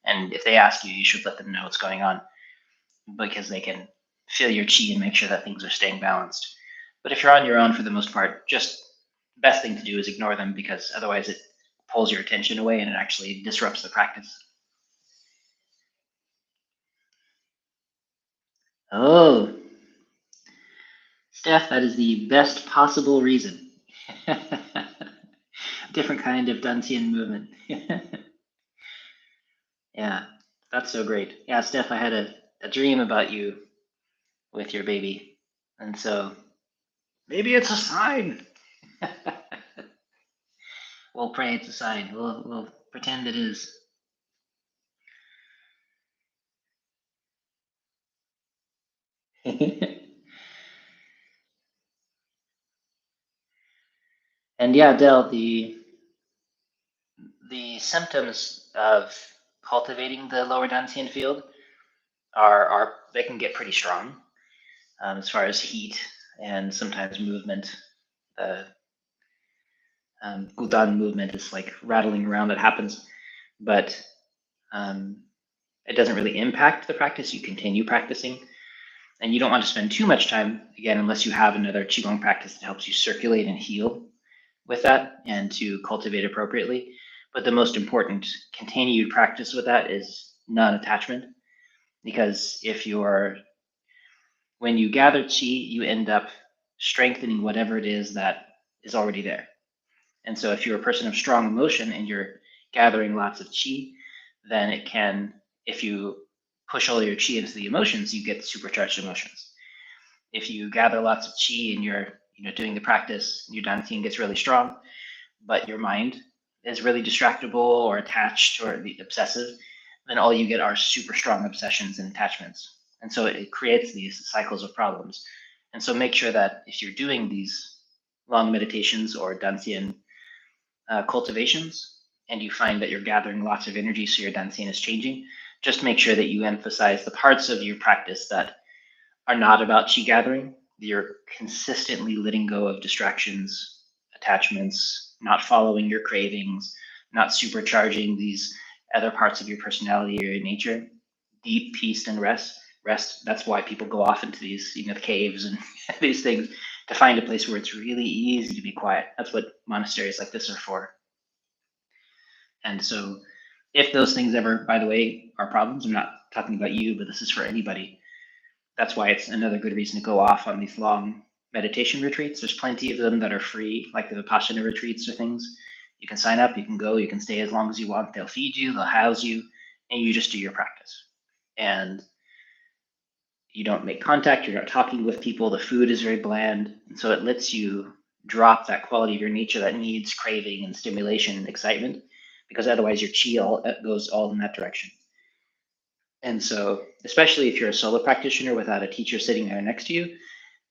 A: and if they ask you, you should let them know what's going on, because they can feel your chi and make sure that things are staying balanced. But if you're on your own, for the most part, just the best thing to do is ignore them, because otherwise it pulls your attention away and it actually disrupts the practice. Oh, Steph, that is the best possible reason. Different kind of Dantian movement. Yeah, that's so great. Yeah, Steph, I had a dream about you with your baby. And so Maybe it's a sign. We'll pray it's a sign. We'll pretend it is. And yeah, Del, the symptoms of cultivating the lower Dantian field are they can get pretty strong as far as heat and sometimes movement. The Gudan movement is like rattling around that happens, but it doesn't really impact the practice. You continue practicing, and you don't want to spend too much time, again, unless you have another Qigong practice that helps you circulate and heal with that and to cultivate appropriately. But the most important continued practice with that is non-attachment, because when you gather qi, you end up strengthening whatever it is that is already there. And so if you're a person of strong emotion and you're gathering lots of qi, then it can, if you push all your qi into the emotions, you get supercharged emotions. If you gather lots of qi and you're doing the practice, your dantian gets really strong, but your mind is really distractible or attached or obsessive, then all you get are super strong obsessions and attachments. And so it creates these cycles of problems. And so make sure that if you're doing these long meditations or dantian cultivations, and you find that you're gathering lots of energy, so your dantian is changing, just make sure that you emphasize the parts of your practice that are not about qi gathering. You're consistently letting go of distractions, attachments, not following your cravings, not supercharging these other parts of your personality or your nature. Deep peace and rest. That's why people go off into these, caves and these things, to find a place where it's really easy to be quiet. That's what monasteries like this are for. And so, if those things ever, by the way, are problems, I'm not talking about you, but this is for anybody. That's why it's another good reason to go off on these long meditation retreats. There's plenty of them that are free, like the Vipassana retreats or things. You can sign up, you can go, you can stay as long as you want. They'll feed you, they'll house you, and you just do your practice. And you don't make contact, you're not talking with people, the food is very bland. And so it lets you drop that quality of your nature that needs craving and stimulation and excitement, because otherwise your chi goes all in that direction. And so, especially if you're a solo practitioner without a teacher sitting there next to you,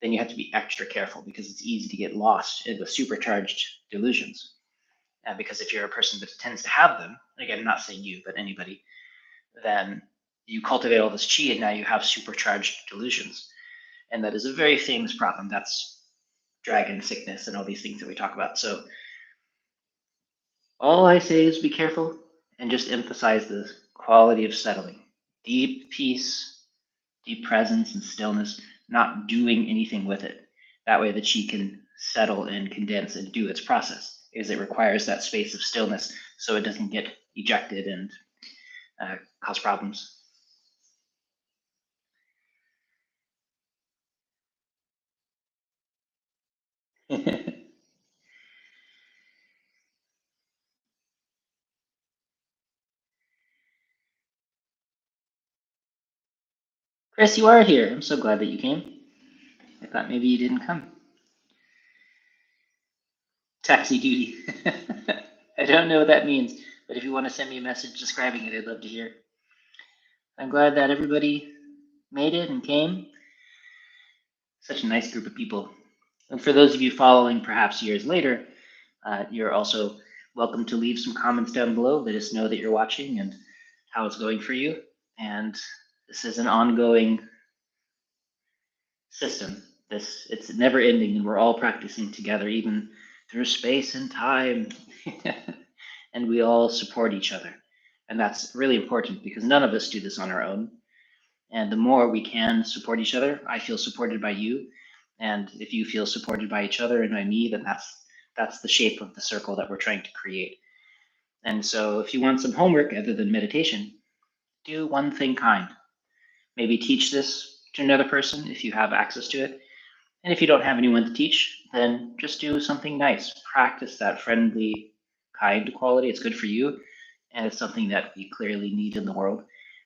A: then you have to be extra careful, because it's easy to get lost with supercharged delusions. Because if you're a person that tends to have them, again, not saying you, but anybody, then you cultivate all this chi and now you have supercharged delusions. And that is a very famous problem. That's dragon sickness and all these things that we talk about. So all I say is be careful and just emphasize the quality of settling. Deep peace, deep presence and stillness, not doing anything with it. That way the chi can settle and condense and do its process, because it requires that space of stillness so it doesn't get ejected and cause problems. Chris, you are here. I'm so glad that you came. I thought maybe you didn't come. Taxi duty. I don't know what that means, but if you want to send me a message describing it, I'd love to hear. I'm glad that everybody made it and came. Such a nice group of people. And for those of you following perhaps years later, you're also welcome to leave some comments down below. Let us know that you're watching and how it's going for you. And this is an ongoing system. It's never ending, and we're all practicing together, even through space and time. And we all support each other. And that's really important, because none of us do this on our own. And the more we can support each other, I feel supported by you. And if you feel supported by each other and by me, then that's the shape of the circle that we're trying to create. And so if you want some homework other than meditation, do one thing kind. Maybe teach this to another person if you have access to it. And if you don't have anyone to teach, then just do something nice. Practice that friendly, kind quality. It's good for you, and it's something that we clearly need in the world,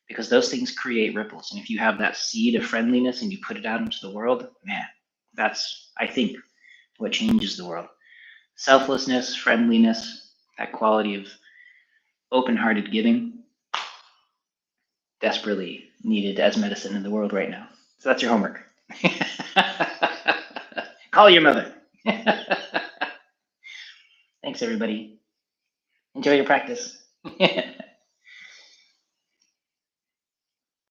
A: because those things create ripples. And if you have that seed of friendliness and you put it out into the world, man, that's, I think, what changes the world. Selflessness, friendliness, that quality of open-hearted giving, desperately needed as medicine in the world right now. So that's your homework. Call your mother. Thanks, everybody. Enjoy your practice.